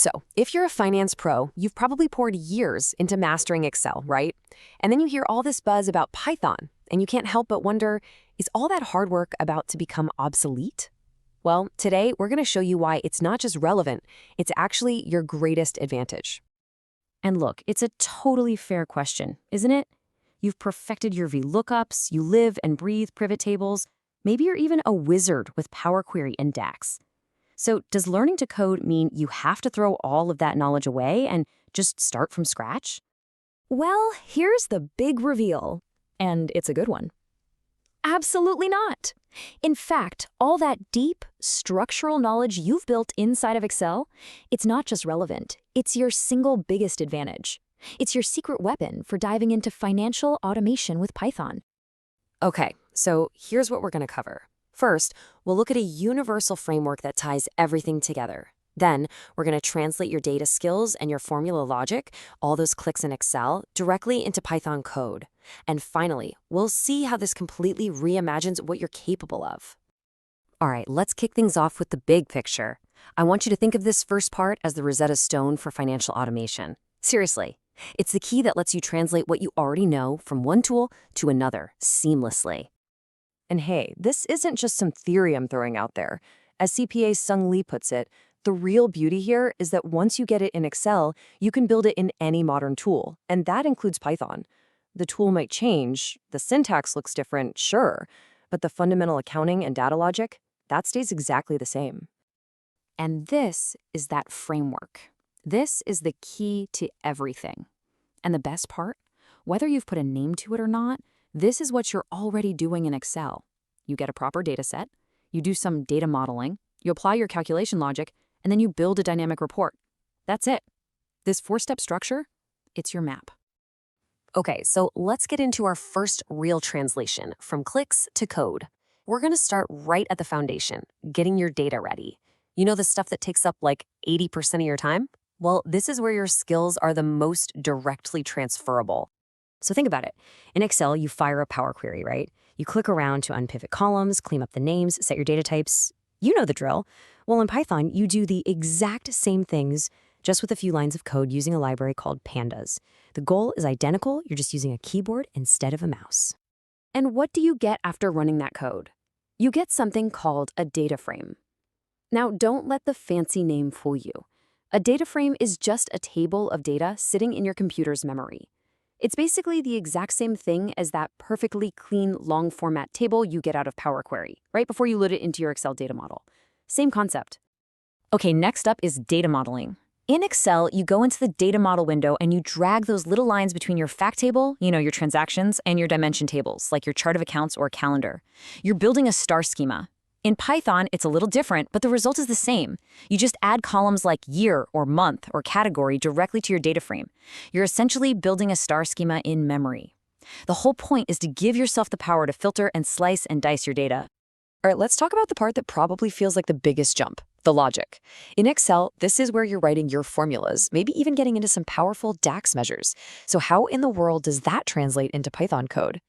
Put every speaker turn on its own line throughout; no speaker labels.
So, if you're a finance pro, you've probably poured years into mastering Excel, right? And then you hear all this buzz about Python, and you can't help but wonder, is all that hard work about to become obsolete? Well, today we're going to show you why it's not just relevant, it's actually your greatest advantage.
And look, it's a totally fair question, isn't it? You've perfected your VLOOKUPs, you live and breathe pivot tables, maybe you're even a wizard with Power Query and DAX. So does learning to code mean you have to throw all of that knowledge away and just start from scratch?
Well, here's the big reveal.
And it's a good one.
Absolutely not. In fact, all that deep, structural knowledge you've built inside of Excel, it's not just relevant, it's your single biggest advantage. It's your secret weapon for diving into financial automation with Python.
Okay, so here's what we're going to cover. First, we'll look at a universal framework that ties everything together. Then, we're going to translate your data skills and your formula logic, all those clicks in Excel, directly into Python code. And finally, we'll see how this completely reimagines what you're capable of. All right, let's kick things off with the big picture. I want you to think of this first part as the Rosetta Stone for financial automation. Seriously, it's the key that lets you translate what you already know from one tool to another seamlessly. And hey, this isn't just some theory I'm throwing out there. As CPA Sung Lee puts it, the real beauty here is that once you get it in Excel, you can build it in any modern tool, and that includes Python. The tool might change, the syntax looks different, sure, but the fundamental accounting and data logic, that stays exactly the same. And this is that framework. This is the key to everything. And the best part, whether you've put a name to it or not, this is what you're already doing in Excel. You get a proper data set, you do some data modeling, you apply your calculation logic, and then you build a dynamic report. That's it. This four-step structure, it's your map. Okay, so let's get into our first real translation, from clicks to code. We're going to start right at the foundation, getting your data ready. You know the stuff that takes up like 80% of your time? Well, this is where your skills are the most directly transferable. So think about it. In Excel, you fire a Power Query, right? You click around to unpivot columns, clean up the names, set your data types. You know the drill. Well, in Python, you do the exact same things, just with a few lines of code using a library called Pandas. The goal is identical, you're just using a keyboard instead of a mouse. And what do you get after running that code? You get something called a DataFrame. Now, don't let the fancy name fool you. A DataFrame is just a table of data sitting in your computer's memory. It's basically the exact same thing as that perfectly clean, long-format table you get out of Power Query, right before you load it into your Excel data model. Same concept. Okay, next up is data modeling. In Excel, you go into the data model window and you drag those little lines between your fact table, your transactions, and your dimension tables, like your chart of accounts or calendar. You're building a star schema. In Python, it's a little different, but the result is the same. You just add columns like year or month or category directly to your data frame. You're essentially building a star schema in memory. The whole point is to give yourself the power to filter and slice and dice your data. All right, let's talk about the part that probably feels like the biggest jump, the logic. In Excel, this is where you're writing your formulas, maybe even getting into some powerful DAX measures. So how in the world does that translate into Python code?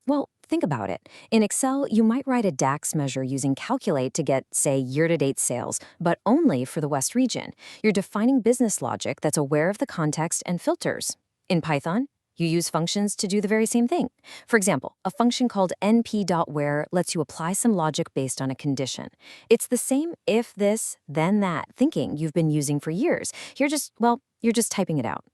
Well, think about it. In Excel, you might write a DAX measure using calculate to get, say, year-to-date sales, but only for the West region. You're defining business logic that's aware of the context and filters. In Python, you use functions to do the very same thing. For example, a function called np.where lets you apply some logic based on a condition. It's the same if this, then that thinking you've been using for years. You're just typing it out.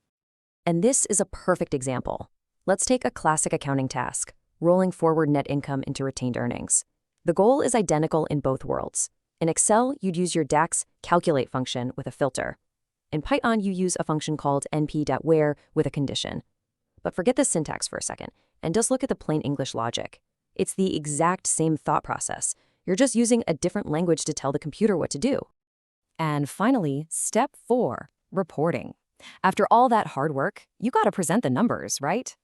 And this is a perfect example. Let's take a classic accounting task, rolling forward net income into retained earnings. The goal is identical in both worlds. In Excel, you'd use your DAX calculate function with a filter. In Python, you use a function called np.where with a condition. But forget the syntax for a second, and just look at the plain English logic. It's the exact same thought process. You're just using a different language to tell the computer what to do. And finally, step 4, reporting. After all that hard work, you gotta present the numbers, right?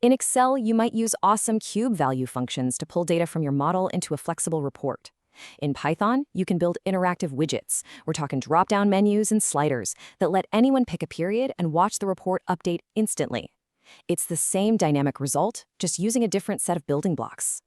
In Excel, you might use awesome cube value functions to pull data from your model into a flexible report. In Python, you can build interactive widgets. We're talking drop-down menus and sliders that let anyone pick a period and watch the report update instantly. It's the same dynamic result, just using a different set of building blocks.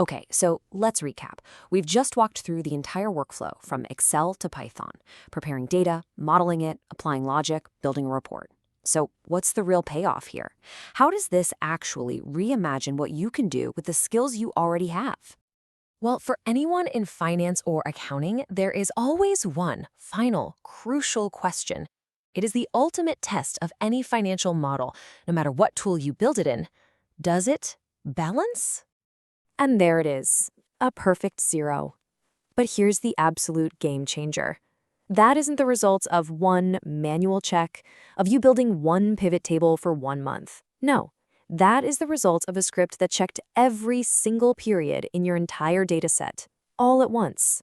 Okay, so let's recap. We've just walked through the entire workflow from Excel to Python, preparing data, modeling it, applying logic, building a report. So what's the real payoff here? How does this actually reimagine what you can do with the skills you already have? Well, for anyone in finance or accounting, there is always one final, crucial question. It is the ultimate test of any financial model, no matter what tool you build it in. Does it balance? And there it is, a perfect 0. But here's the absolute game changer. That isn't the results of one manual check, of you building one pivot table for 1 month. No, that is the result of a script that checked every single period in your entire dataset, all at once.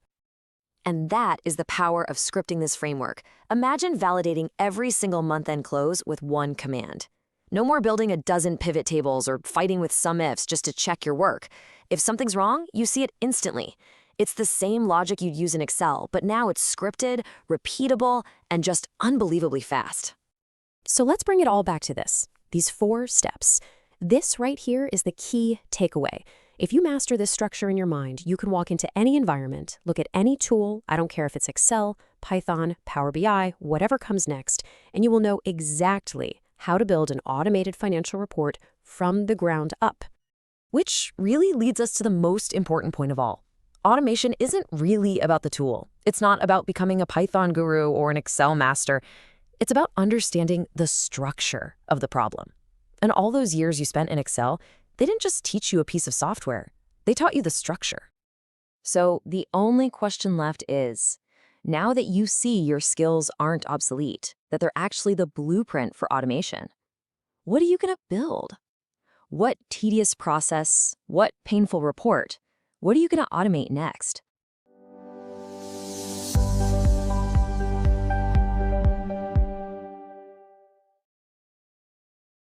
And that is the power of scripting this framework. Imagine validating every single month-end close with one command. No more building a dozen pivot tables or fighting with some ifs just to check your work. If something's wrong, you see it instantly. It's the same logic you'd use in Excel, but now it's scripted, repeatable, and just unbelievably fast. So let's bring it all back to this, these 4 steps. This right here is the key takeaway. If you master this structure in your mind, you can walk into any environment, look at any tool, I don't care if it's Excel, Python, Power BI, whatever comes next, and you will know exactly how to build an automated financial report from the ground up. Which really leads us to the most important point of all. Automation isn't really about the tool. It's not about becoming a Python guru or an Excel master. It's about understanding the structure of the problem. And all those years you spent in Excel, they didn't just teach you a piece of software. They taught you the structure. So the only question left is, now that you see your skills aren't obsolete, that they're actually the blueprint for automation, what are you going to build? What tedious process, what painful report, what are you going to automate next?